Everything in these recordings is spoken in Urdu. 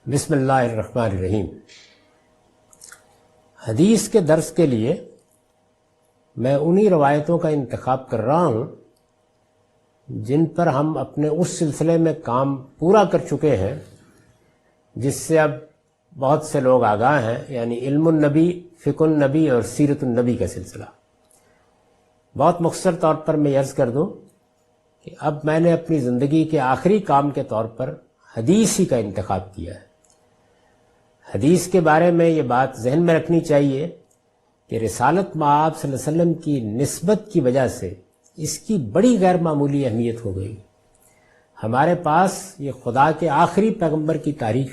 بسم اللہ الرحمن الرحیم۔ حدیث کے درس کے لیے میں انہی روایتوں کا انتخاب کر رہا ہوں جن پر ہم اپنے اس سلسلے میں کام پورا کر چکے ہیں جس سے اب بہت سے لوگ آگاہ ہیں، یعنی علم النبی، فقہ النبی اور سیرت النبی کا سلسلہ۔ بہت مختصر طور پر میں عرض کر دوں کہ اب میں نے اپنی زندگی کے آخری کام کے طور پر حدیث ہی کا انتخاب کیا ہے۔ حدیث کے بارے میں یہ بات ذہن میں رکھنی چاہیے کہ رسالت مآب صلی اللہ علیہ وسلم کی نسبت کی وجہ سے اس کی بڑی غیر معمولی اہمیت ہو گئی۔ ہمارے پاس یہ خدا کے آخری پیغمبر کی تاریخ،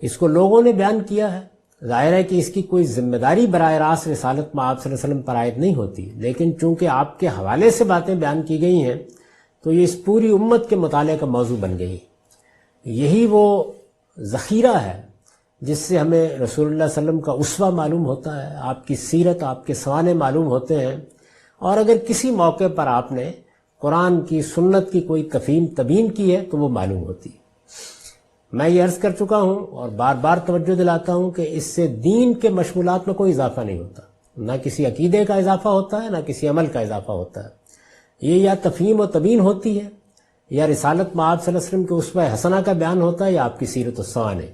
اس کو لوگوں نے بیان کیا ہے۔ ظاہر ہے کہ اس کی کوئی ذمہ داری براہ راست رسالت مآب صلی اللہ علیہ وسلم پر عائد نہیں ہوتی، لیکن چونکہ آپ کے حوالے سے باتیں بیان کی گئی ہیں تو یہ اس پوری امت کے مطالعے کا موضوع بن گئی۔ یہی وہ ذخیرہ ہے جس سے ہمیں رسول اللہ صلی اللہ علیہ وسلم کا اسوہ معلوم ہوتا ہے، آپ کی سیرت، آپ کے سوانح معلوم ہوتے ہیں، اور اگر کسی موقع پر آپ نے قرآن کی، سنت کی کوئی تفہیم تبیین کی ہے تو وہ معلوم ہوتی ہے۔ میں یہ عرض کر چکا ہوں اور بار بار توجہ دلاتا ہوں کہ اس سے دین کے مشمولات میں کوئی اضافہ نہیں ہوتا، نہ کسی عقیدے کا اضافہ ہوتا ہے، نہ کسی عمل کا اضافہ ہوتا ہے۔ یہ یا تفہیم و تبیین ہوتی ہے، یا رسالت مآب صلی اللہ علیہ وسلم کے اسوہ حسنہ کا بیان ہوتا ہے، یا آپ کی سیرت و سوانح۔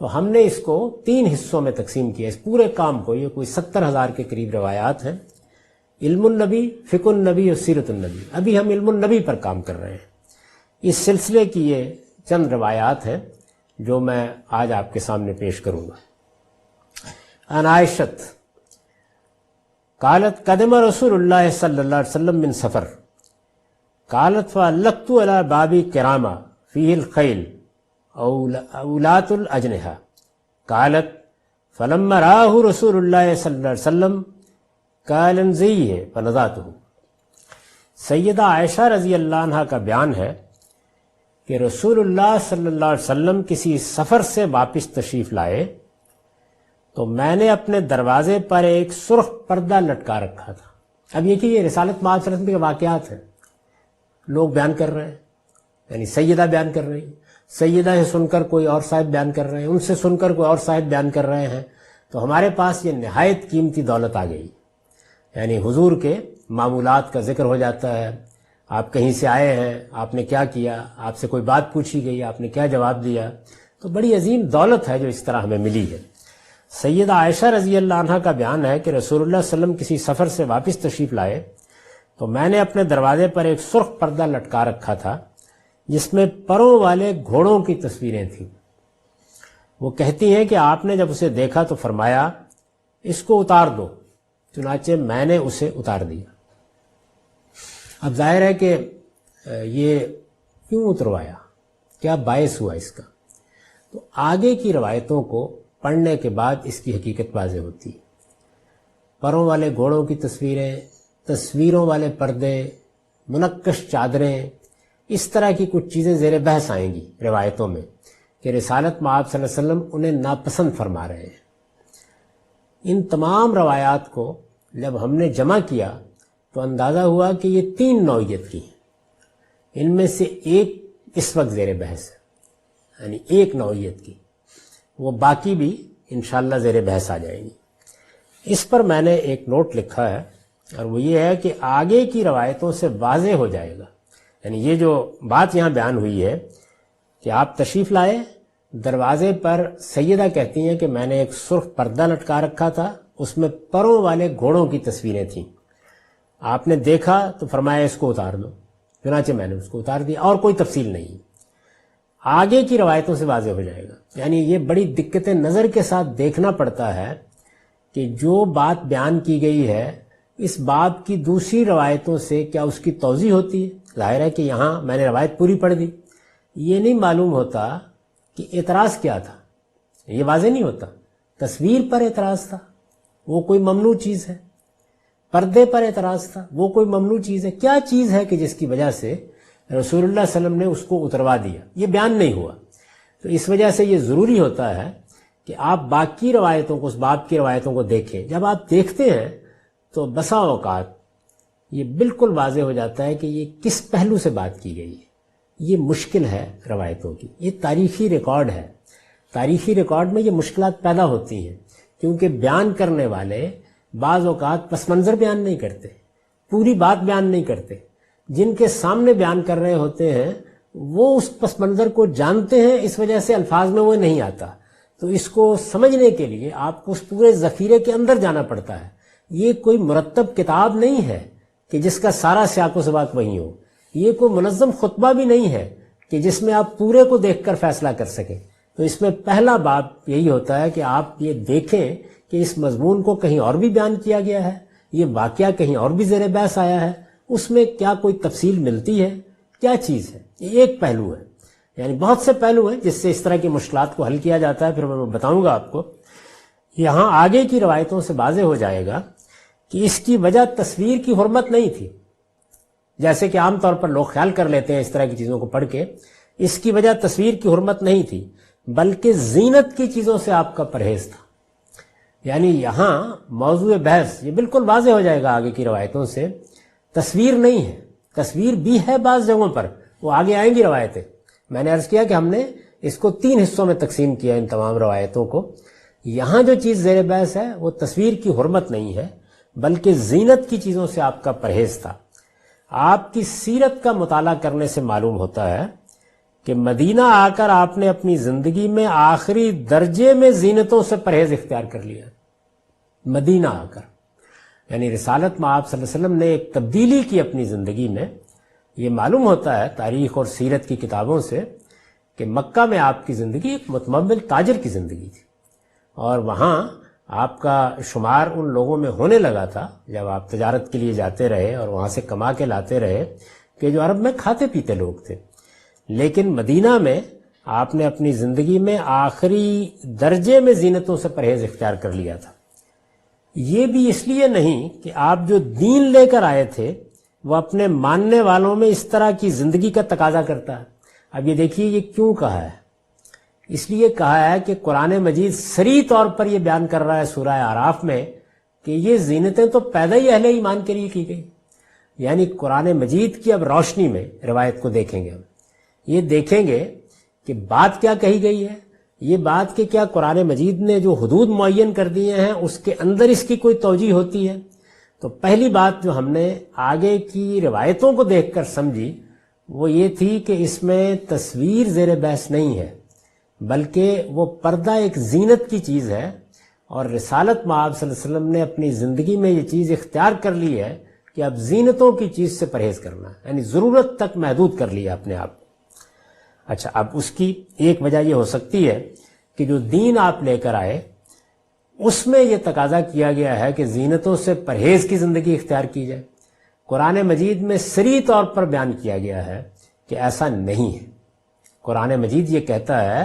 تو ہم نے اس کو 3 حصوں میں تقسیم کیا، اس پورے کام کو۔ یہ کوئی 70,000 کے قریب روایات ہیں، علم النبی، فقہ النبی اور سیرت النبی۔ ابھی ہم علم النبی پر کام کر رہے ہیں۔ اس سلسلے کی یہ چند روایات ہیں جو میں آج آپ کے سامنے پیش کروں گا۔ عن عائشۃ قالت قدم رسول اللہ صلی اللہ علیہ وسلم من سفر قالت فعلقت على باب کرامہ فیہ الخیل اولات الاجنحہ قالت فلما راہ رسول اللہ صلی اللہ علیہ وسلم قال انزیہ فنزعتہ۔ سیدہ عائشہ رضی اللہ عنہ کا بیان ہے کہ رسول اللہ صلی اللہ علیہ وسلم کسی سفر سے واپس تشریف لائے تو میں نے اپنے دروازے پر ایک سرخ پردہ لٹکا رکھا تھا۔ اب یہ کہ یہ رسالت مآب صلی اللہ علیہ وسلم کے واقعات ہیں، لوگ بیان کر رہے ہیں، یعنی سیدہ بیان کر رہی ہیں، سیدہ سے سن کر کوئی اور صاحب بیان کر رہے ہیں، ان سے سن کر کوئی اور صاحب بیان کر رہے ہیں، تو ہمارے پاس یہ نہایت قیمتی دولت آ گئی۔ یعنی حضور کے معمولات کا ذکر ہو جاتا ہے، آپ کہیں سے آئے ہیں، آپ نے کیا کیا، آپ سے کوئی بات پوچھی گئی، آپ نے کیا جواب دیا، تو بڑی عظیم دولت ہے جو اس طرح ہمیں ملی ہے۔ سیدہ عائشہ رضی اللہ عنہ کا بیان ہے کہ رسول اللہ صلی اللہ علیہ وسلم کسی سفر سے واپس تشریف لائے تو میں نے اپنے دروازے پر ایک سرخ پردہ لٹکا رکھا تھا جس میں پروں والے گھوڑوں کی تصویریں تھیں۔ وہ کہتی ہیں کہ آپ نے جب اسے دیکھا تو فرمایا اس کو اتار دو، چنانچہ میں نے اسے اتار دیا۔ اب ظاہر ہے کہ یہ کیوں اتروایا، کیا باعث ہوا اس کا، تو آگے کی روایتوں کو پڑھنے کے بعد اس کی حقیقت واضح ہوتی ہے۔ پروں والے گھوڑوں کی تصویریں، تصویروں والے پردے، منقش چادریں، اس طرح کی کچھ چیزیں زیر بحث آئیں گی روایتوں میں کہ رسالت مآب صلی اللہ علیہ وسلم انہیں ناپسند فرما رہے ہیں۔ ان تمام روایات کو جب ہم نے جمع کیا تو اندازہ ہوا کہ یہ 3 نوعیت کی ہیں۔ ان میں سے ایک اس وقت زیر بحث ہے، یعنی ایک نوعیت کی، وہ باقی بھی انشاءاللہ زیر بحث آ جائیں گی۔ اس پر میں نے ایک نوٹ لکھا ہے، اور وہ یہ ہے کہ آگے کی روایتوں سے واضح ہو جائے گا، یعنی یہ جو بات یہاں بیان ہوئی ہے کہ آپ تشریف لائے، دروازے پر سیدہ کہتی ہیں کہ میں نے ایک سرخ پردہ لٹکا رکھا تھا، اس میں پروں والے گھوڑوں کی تصویریں تھیں، آپ نے دیکھا تو فرمایا اس کو اتار دو، چنانچہ میں نے اس کو اتار دیا، اور کوئی تفصیل نہیں۔ آگے کی روایتوں سے واضح ہو جائے گا، یعنی یہ بڑی دقت نظر کے ساتھ دیکھنا پڑتا ہے کہ جو بات بیان کی گئی ہے اس بات کی دوسری روایتوں سے کیا اس کی توضیح ہوتی ہے۔ ظاہر ہے کہ یہاں میں نے روایت پوری پڑھ دی، یہ نہیں معلوم ہوتا کہ اعتراض کیا تھا، یہ واضح نہیں ہوتا۔ تصویر پر اعتراض تھا، وہ کوئی ممنوع چیز ہے، پردے پر اعتراض تھا، وہ کوئی ممنوع چیز ہے، کیا چیز ہے کہ جس کی وجہ سے رسول اللہ صلی اللہ علیہ وسلم نے اس کو اتروا دیا، یہ بیان نہیں ہوا۔ تو اس وجہ سے یہ ضروری ہوتا ہے کہ آپ باقی روایتوں کو، اس باب کی روایتوں کو دیکھیں۔ جب آپ دیکھتے ہیں تو بسا اوقات یہ بالکل واضح ہو جاتا ہے کہ یہ کس پہلو سے بات کی گئی ہے، یہ مشکل ہے روایتوں کی، یہ تاریخی ریکارڈ ہے. تاریخی ریکارڈ میں یہ مشکلات پیدا ہوتی ہیں کیونکہ بیان کرنے والے بعض اوقات پس منظر بیان نہیں کرتے، پوری بات بیان نہیں کرتے. جن کے سامنے بیان کر رہے ہوتے ہیں وہ اس پس منظر کو جانتے ہیں، اس وجہ سے الفاظ میں وہ نہیں آتا. تو اس کو سمجھنے کے لیے آپ کو اس پورے ذخیرے کے اندر جانا پڑتا ہے. یہ کوئی مرتب کتاب نہیں ہے کہ جس کا سارا سیاق و سباق وہی ہو. یہ کوئی منظم خطبہ بھی نہیں ہے کہ جس میں آپ پورے کو دیکھ کر فیصلہ کر سکیں. تو اس میں پہلا باب یہی ہوتا ہے کہ آپ یہ دیکھیں کہ اس مضمون کو کہیں اور بھی بیان کیا گیا ہے، یہ واقعہ کہیں اور بھی زیر بحث آیا ہے، اس میں کیا کوئی تفصیل ملتی ہے، کیا چیز ہے. یہ ایک پہلو ہے. یعنی بہت سے پہلو ہیں جس سے اس طرح کی مشکلات کو حل کیا جاتا ہے، پھر میں بتاؤں گا آپ کو. یہاں آگے کی روایتوں سے واضح ہو جائے گا کہ اس کی وجہ تصویر کی حرمت نہیں تھی، جیسے کہ عام طور پر لوگ خیال کر لیتے ہیں اس طرح کی چیزوں کو پڑھ کے. اس کی وجہ تصویر کی حرمت نہیں تھی بلکہ زینت کی چیزوں سے آپ کا پرہیز تھا. یعنی یہاں موضوع بحث یہ بالکل واضح ہو جائے گا آگے کی روایتوں سے. تصویر نہیں ہے، تصویر بھی ہے بعض جگہوں پر، وہ آگے آئیں گی روایتیں. میں نے عرض کیا کہ ہم نے اس کو 3 حصوں میں تقسیم کیا ان تمام روایتوں کو. یہاں جو چیز زیر بحث ہے وہ تصویر کی حرمت نہیں ہے بلکہ زینت کی چیزوں سے آپ کا پرہیز تھا. آپ کی سیرت کا مطالعہ کرنے سے معلوم ہوتا ہے کہ مدینہ آ کر آپ نے اپنی زندگی میں آخری درجے میں زینتوں سے پرہیز اختیار کر لیا. مدینہ آ کر یعنی رسالت میں آپ صلی اللہ علیہ وسلم نے ایک تبدیلی کی اپنی زندگی میں. یہ معلوم ہوتا ہے تاریخ اور سیرت کی کتابوں سے کہ مکہ میں آپ کی زندگی ایک متمول تاجر کی زندگی تھی، اور وہاں آپ کا شمار ان لوگوں میں ہونے لگا تھا جب آپ تجارت کے لیے جاتے رہے اور وہاں سے کما کے لاتے رہے کہ جو عرب میں کھاتے پیتے لوگ تھے. لیکن مدینہ میں آپ نے اپنی زندگی میں آخری درجے میں زینتوں سے پرہیز اختیار کر لیا تھا. یہ بھی اس لیے نہیں کہ آپ جو دین لے کر آئے تھے وہ اپنے ماننے والوں میں اس طرح کی زندگی کا تقاضا کرتا ہے. اب یہ دیکھیے یہ کیوں کہا ہے. اس لیے کہا ہے کہ قرآن مجید صریح طور پر یہ بیان کر رہا ہے سورہ اعراف میں کہ یہ زینتیں تو پیدا ہی اہل ایمان کے لیے کی گئی. یعنی قرآن مجید کی اب روشنی میں روایت کو دیکھیں گے، ہم یہ دیکھیں گے کہ بات کیا کہی گئی ہے. یہ بات کہ کیا قرآن مجید نے جو حدود معین کر دیے ہیں اس کے اندر اس کی کوئی توجیہ ہوتی ہے. تو پہلی بات جو ہم نے آگے کی روایتوں کو دیکھ کر سمجھی وہ یہ تھی کہ اس میں تصویر زیر بحث نہیں ہے بلکہ وہ پردہ ایک زینت کی چیز ہے، اور رسالت میں آپ صلی اللہ علیہ وسلم نے اپنی زندگی میں یہ چیز اختیار کر لی ہے کہ اب زینتوں کی چیز سے پرہیز کرنا ہے، یعنی ضرورت تک محدود کر لیا اپنے آپ کو. اچھا، اب اس کی ایک وجہ یہ ہو سکتی ہے کہ جو دین آپ لے کر آئے اس میں یہ تقاضا کیا گیا ہے کہ زینتوں سے پرہیز کی زندگی اختیار کی جائے. قرآن مجید میں صریح طور پر بیان کیا گیا ہے کہ ایسا نہیں ہے. قرآن مجید یہ کہتا ہے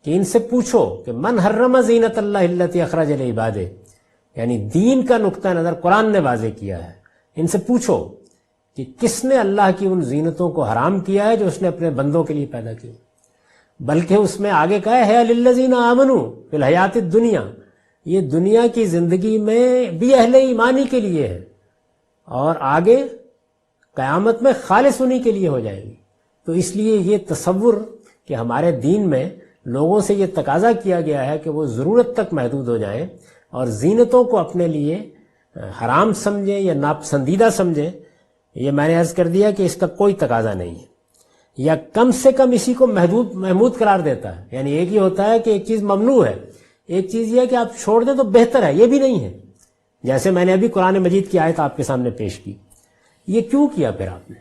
کہ ان سے پوچھو کہ من حرم زینت اللہ التی اخرج لعبادہ، یعنی دین کا نقطہ نظر قرآن نے واضح کیا ہے. ان سے پوچھو کہ کس نے اللہ کی ان زینتوں کو حرام کیا ہے جو اس نے اپنے بندوں کے لیے پیدا کی. بلکہ اس میں آگے کہا ہے للذین آمنوا فی الحیات الدنیا، یہ دنیا کی زندگی میں بھی اہل ایمانی کے لیے ہے، اور آگے قیامت میں خالص انہی کے لیے ہو جائے گی. تو اس لیے یہ تصور کہ ہمارے دین میں لوگوں سے یہ تقاضا کیا گیا ہے کہ وہ ضرورت تک محدود ہو جائیں اور زینتوں کو اپنے لیے حرام سمجھیں یا ناپسندیدہ سمجھیں، یہ میں نے عرض کر دیا کہ اس کا کوئی تقاضا نہیں ہے، یا کم سے کم اسی کو محمود قرار دیتا ہے. یعنی ایک ہی ہوتا ہے کہ ایک چیز ممنوع ہے، ایک چیز یہ ہے کہ آپ چھوڑ دیں تو بہتر ہے، یہ بھی نہیں ہے. جیسے میں نے ابھی قرآن مجید کی آیت آپ کے سامنے پیش کی. یہ کیوں کیا پھر آپ نے؟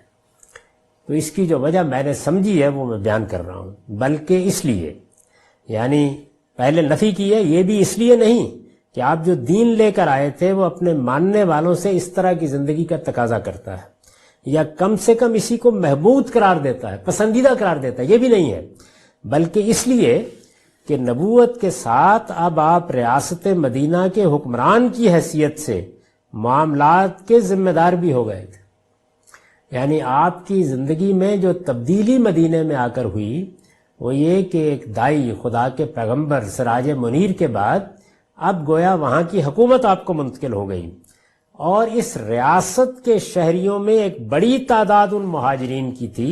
تو اس کی جو وجہ میں نے سمجھی ہے وہ میں بیان کر رہا ہوں. بلکہ اس لیے، یعنی پہلے نفی کی ہے، یہ بھی اس لیے نہیں کہ آپ جو دین لے کر آئے تھے وہ اپنے ماننے والوں سے اس طرح کی زندگی کا تقاضا کرتا ہے یا کم سے کم اسی کو محبوب قرار دیتا ہے، پسندیدہ قرار دیتا ہے، یہ بھی نہیں ہے. بلکہ اس لیے کہ نبوت کے ساتھ اب آپ ریاست مدینہ کے حکمران کی حیثیت سے معاملات کے ذمہ دار بھی ہو گئے تھے. یعنی آپ کی زندگی میں جو تبدیلی مدینے میں آ کر ہوئی وہ یہ کہ ایک دائی، خدا کے پیغمبر، سراج منیر کے بعد اب گویا وہاں کی حکومت آپ کو منتقل ہو گئی، اور اس ریاست کے شہریوں میں ایک بڑی تعداد ان مہاجرین کی تھی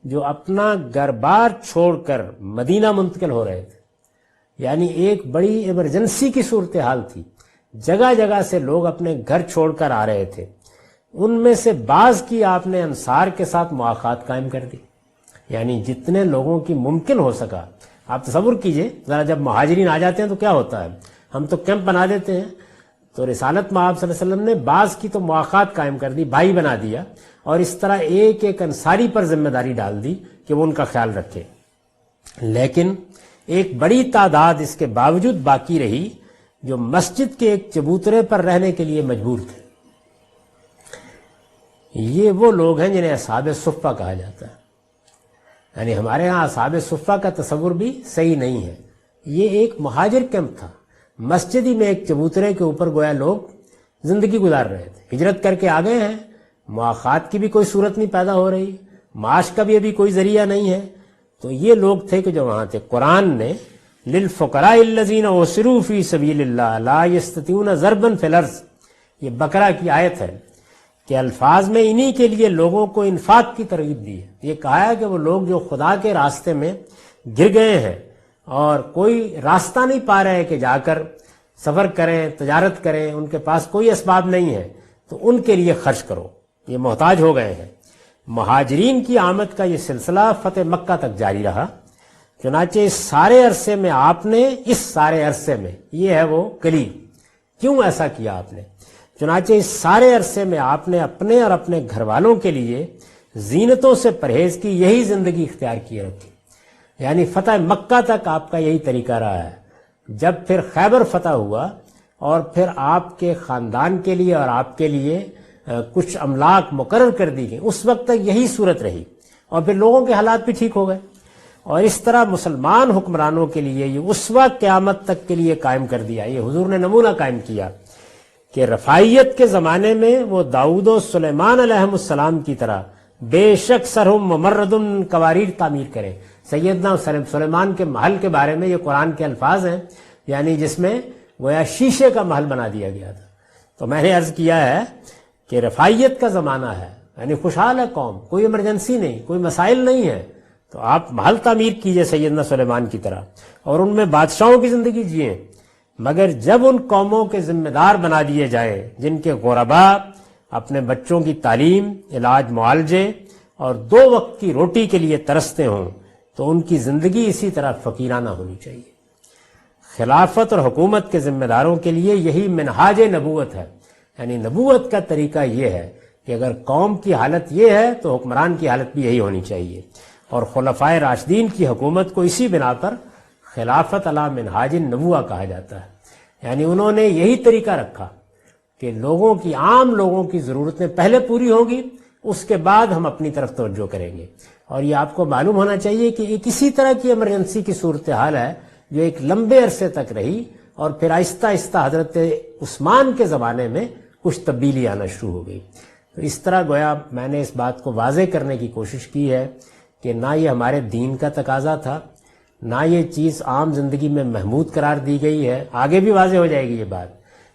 جو اپنا گھر بار چھوڑ کر مدینہ منتقل ہو رہے تھے، یعنی ایک بڑی ایمرجنسی کی صورتحال تھی، جگہ جگہ سے لوگ اپنے گھر چھوڑ کر آ رہے تھے، ان میں سے بعض کی آپ نے انصار کے ساتھ مواخات قائم کر دی، یعنی جتنے لوگوں کی ممکن ہو سکا۔ آپ تصور کیجئے ذرا، جب مہاجرین آ جاتے ہیں تو کیا ہوتا ہے، ہم تو کیمپ بنا دیتے ہیں، تو رسالت مآب صلی اللہ علیہ وسلم نے بعض کی تو مواخات قائم کر دی، بھائی بنا دیا، اور اس طرح ایک ایک انصاری پر ذمہ داری ڈال دی کہ وہ ان کا خیال رکھے۔ لیکن ایک بڑی تعداد اس کے باوجود باقی رہی جو مسجد کے ایک چبوترے پر رہنے کے لیے مجبور تھے۔ یہ وہ لوگ ہیں جنہیں اصحاب صفہ کہا جاتا ہے، یعنی ہمارے ہاں اصحاب صفہ کا تصور بھی صحیح نہیں ہے۔ یہ ایک مہاجر کیمپ تھا، مسجد ہی میں ایک چبوترے کے اوپر گویا لوگ زندگی گزار رہے تھے، ہجرت کر کے آ گئے ہیں، مواخات کی بھی کوئی صورت نہیں پیدا ہو رہی، معاش کا بھی ابھی کوئی ذریعہ نہیں ہے، تو یہ لوگ تھے کہ جو وہاں تھے۔ قرآن نے للفقراء الذین احصروا فی سبیل اللہ لا یستطیعون ضربا فی الارض، یہ بقرہ کی آیت ہے کہ الفاظ میں انہی کے لیے لوگوں کو انفاق کی ترغیب دی ہے۔ یہ کہا ہے کہ وہ لوگ جو خدا کے راستے میں گر گئے ہیں اور کوئی راستہ نہیں پا رہے کہ جا کر سفر کریں، تجارت کریں، ان کے پاس کوئی اسباب نہیں ہے، تو ان کے لیے خرچ کرو، یہ محتاج ہو گئے ہیں۔ مہاجرین کی آمد کا یہ سلسلہ فتح مکہ تک جاری رہا، چنانچہ اس سارے عرصے میں آپ نے، اس سارے عرصے میں، یہ ہے وہ کلید، کیوں ایسا کیا آپ نے؟ چنانچہ اس سارے عرصے میں آپ نے اپنے اور اپنے گھر والوں کے لیے زینتوں سے پرہیز کی یہی زندگی اختیار کیے رکھی، یعنی فتح مکہ تک آپ کا یہی طریقہ رہا ہے۔ جب پھر خیبر فتح ہوا اور پھر آپ کے خاندان کے لیے اور آپ کے لیے کچھ املاک مقرر کر دی گئی، اس وقت تک یہی صورت رہی، اور پھر لوگوں کے حالات بھی ٹھیک ہو گئے، اور اس طرح مسلمان حکمرانوں کے لیے یہ اسوہ قیامت تک کے لیے قائم کر دیا۔ یہ حضور نے نمونہ قائم کیا کہ رفاعیت کے زمانے میں وہ داؤد و سلیمان علیہ السلام کی طرح بے شک سرہم ممرد قواریر تعمیر کریں۔ سیدنا سلیمان کے محل کے بارے میں یہ قرآن کے الفاظ ہیں، یعنی جس میں گویا شیشے کا محل بنا دیا گیا تھا۔ تو میں نے عرض کیا ہے کہ رفاعیت کا زمانہ ہے، یعنی خوشحال ہے قوم، کوئی ایمرجنسی نہیں، کوئی مسائل نہیں ہے، تو آپ محل تعمیر کیجئے سیدنا سلیمان کی طرح، اور ان میں بادشاہوں کی زندگی جئیں۔ مگر جب ان قوموں کے ذمہ دار بنا دیے جائیں جن کے غربا اپنے بچوں کی تعلیم، علاج، معالجے اور 2 وقت کی روٹی کے لیے ترستے ہوں، تو ان کی زندگی اسی طرح فقیرانہ ہونی چاہیے۔ خلافت اور حکومت کے ذمہ داروں کے لیے یہی منہاج نبوت ہے، یعنی نبوت کا طریقہ یہ ہے کہ اگر قوم کی حالت یہ ہے تو حکمران کی حالت بھی یہی ہونی چاہیے، اور خلفائے راشدین کی حکومت کو اسی بنا پر خلافت علی منہاج النبوہ کہا جاتا ہے، یعنی انہوں نے یہی طریقہ رکھا کہ لوگوں کی، عام لوگوں کی ضرورتیں پہلے پوری ہوں گی، اس کے بعد ہم اپنی طرف توجہ کریں گے۔ اور یہ آپ کو معلوم ہونا چاہیے کہ ایک اسی طرح کی ایمرجنسی کی صورتحال ہے جو ایک لمبے عرصے تک رہی، اور پھر آہستہ آہستہ حضرت عثمان کے زمانے میں کچھ تبدیلی آنا شروع ہو گئی۔ تو اس طرح گویا میں نے اس بات کو واضح کرنے کی کوشش کی ہے کہ نہ یہ ہمارے دین کا تقاضا تھا، نہ یہ چیز عام زندگی میں محمود قرار دی گئی ہے، آگے بھی واضح ہو جائے گی یہ بات۔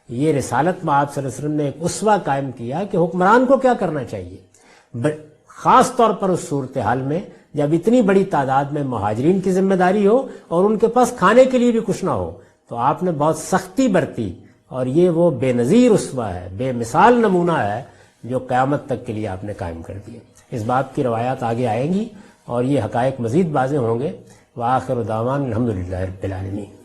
یہ رسالت مآب صلی اللہ علیہ وسلم نے ایک اسوہ قائم کیا کہ حکمران کو کیا کرنا چاہیے، خاص طور پر اس صورتحال میں جب اتنی بڑی تعداد میں مہاجرین کی ذمہ داری ہو اور ان کے پاس کھانے کے لیے بھی کچھ نہ ہو، تو آپ نے بہت سختی برتی، اور یہ وہ بے نظیر اسوہ ہے، بے مثال نمونہ ہے جو قیامت تک کے لیے آپ نے قائم کر دیا۔ اس بات کی روایات آگے آئیں گی اور یہ حقائق مزید واضح ہوں گے۔ وآخر دعوان الحمدللہ رب العالمین۔